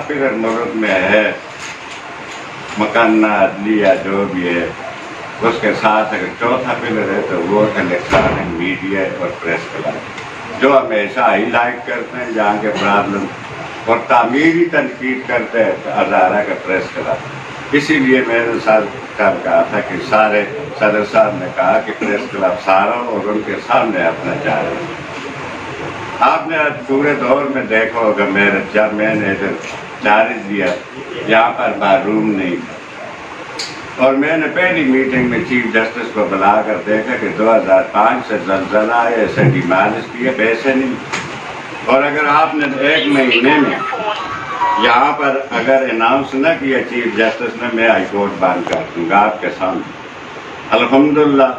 Pillar ملک میں ہے، مکانہ عدلیہ جو بھی ہے، اس کے ساتھ اگر چوتھا پلر ہے تو وہ الیکٹرانک میڈیا اور پریس کلب، جو ہمیشہ ہائی لائٹ کرتے ہیں جہاں کے پرابلم اور تعمیری تنقید کرتے ہیں ہزارہ کا پریس کلب۔ اسی لیے میں نے صاحب کہا تھا کہ سارے صدر صاحب نے کہا کہ پریس کلب سارا اور ان کے سامنے اپنا چارج۔ آپ نے آج پورے دور میں دیکھا ہوگا جب میں نے ادھر چارج دیا یہاں پر باروم نہیں تھا، اور میں نے پہلی میٹنگ میں چیف جسٹس کو بلا کر دیکھا کہ 2005 سے زلزلہ آیا، ایسے ڈیمالش کیے، پیسے نہیں۔ اور اگر آپ نے ایک مہینے میں یہاں پر اگر اناؤنس نہ کیا چیف جسٹس نے، میں ہائی کورٹ بند کر دوں گا آپ کے سامنے۔ الحمدللہ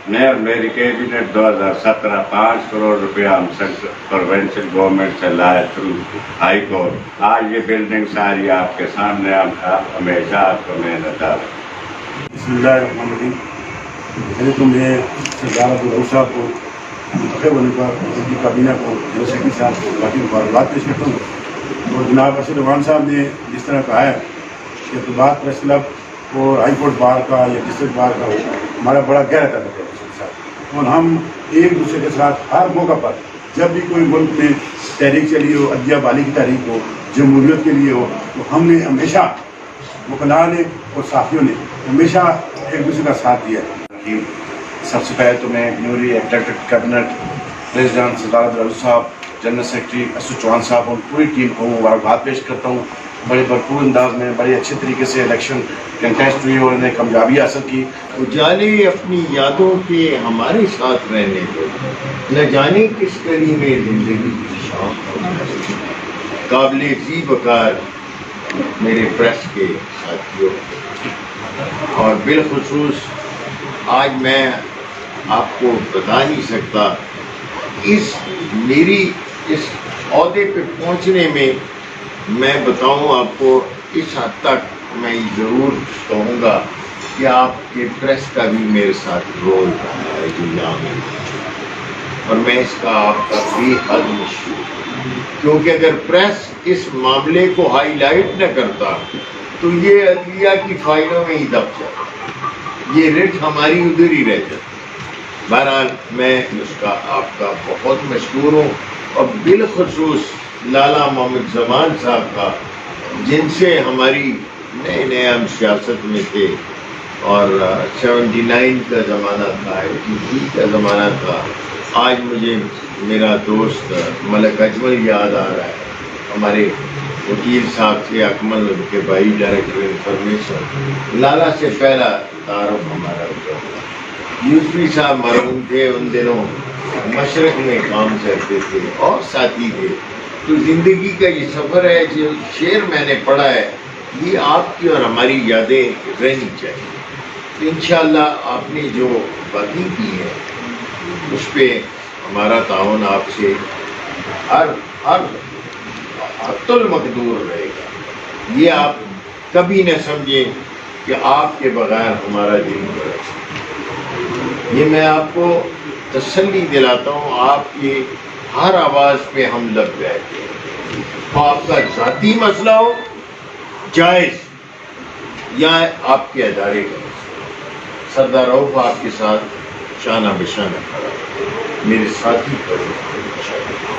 میں اور میری کیبنٹ 2017 5 کروڑ روپیہ ہم پروونشل گورنمنٹ سے لائے تھرو ہائی کورٹ۔ آج یہ بلڈنگ ساری آپ کے سامنے، ہمیشہ آپ کو محنت آ رہی۔ بسم اللہ الرحمن الرحیم۔ پہلے تو میں سردار عبدالرؤف صاحب کو، منتخب ہونے کا ان کی کابینہ کو، جنرل سیکرٹری صاحب کو کافی مبارکباد پیش کرتا ہوں۔ اور جناب ارشد رحمان صاحب نے جس طرح کہا ہے کہ طلباء پریس کلب اور ہائی کورٹ بار کا یا ڈسٹرکٹ بار کا ہو، ہمارا بڑا گہرا تعلق ہے ارشد صاحب، اور ہم ایک دوسرے کے ساتھ ہر موقع پر جب بھی کوئی ملک میں تحریک چلی ہو، عدلیہ بحالی کی تحریک ہو، جمہوریت کے لیے ہو، تو ہم نے ہمیشہ وکلاء نے اور صحافیوں نے ہمیشہ ایک دوسرے کا ساتھ دیا ہے۔ سب سے پہلے تو میں نیولی الیکٹڈ کیبنٹ پریزیڈنٹ سردار عبدالرؤف صاحب، جنرل سیکرٹری اسد چوہان صاحب اور پوری ٹیم کو مبارکباد پیش کرتا ہوں۔ بڑے بھرپور انداز میں بڑے اچھے طریقے سے الیکشن کنٹیسٹ ہوئی اور انہیں کامیابی حاصل کی۔ اجالے اپنی یادوں کے ہمارے ساتھ رہنے دو، نہ جانے کس کڑی میں زندگی کی شام ہو۔ قابل ذی وقار میرے پریس کے ساتھیوں، اور بالخصوص آج میں آپ کو بتا نہیں سکتا میری اس عہدے پہ پہنچنے میں، میں بتاؤں آپ کو، اس حد تک میں ضرور کہوں گا کہ آپ کے پریس کا بھی میرے ساتھ رول رہا ہے دنیا میں، اور میں اس کا آپ کا بھی حد مشہور، کیونکہ اگر پریس اس معاملے کو ہائی لائٹ نہ کرتا تو یہ عدلیہ کی فائلوں میں ہی دب جاتا، یہ رٹ ہماری ادھر ہی رہ جاتی۔ بہرحال میں اس کا آپ کا بہت مشکور ہوں، اور بالخصوص لالا محمد زمان صاحب کا، جن سے ہماری نئے ہم سیاست میں تھے، اور 79 کا زمانہ تھا، 83 کا زمانہ تھا۔ آج مجھے میرا دوست ملک اجمل یاد آ رہا ہے، ہمارے وکیل صاحب سے، اکمل ان کے بھائی ڈائریکٹر انفارمیشن۔ لالا سے پہلا تعارف ہمارا ہوا، یوسفی صاحب مرحوم تھے، ان دنوں مشرق میں کام کرتے تھے اور ساتھی تھے۔ تو زندگی کا یہ سفر ہے، جو شعر میں نے پڑھا ہے، یہ آپ کی اور ہماری یادیں رہنی چاہیے۔ تو انشاءاللہ آپ نے جو باتیں کی ہیں اس پہ ہمارا تعاون آپ سے ہر حد المقدور رہے گا۔ یہ آپ کبھی نہ سمجھیں کہ آپ کے بغیر ہمارا دن گزرے، یہ میں آپ کو تسلی دلاتا ہوں۔ آپ کی ہر آواز پہ ہم لگ رہتے ہیں، آپ کا ذاتی مسئلہ ہو جائز یا آپ کے ادارے کا مسئلہ۔ سردار رؤف آپ کے ساتھ شانہ بشانہ کھڑا، میرے ساتھی پر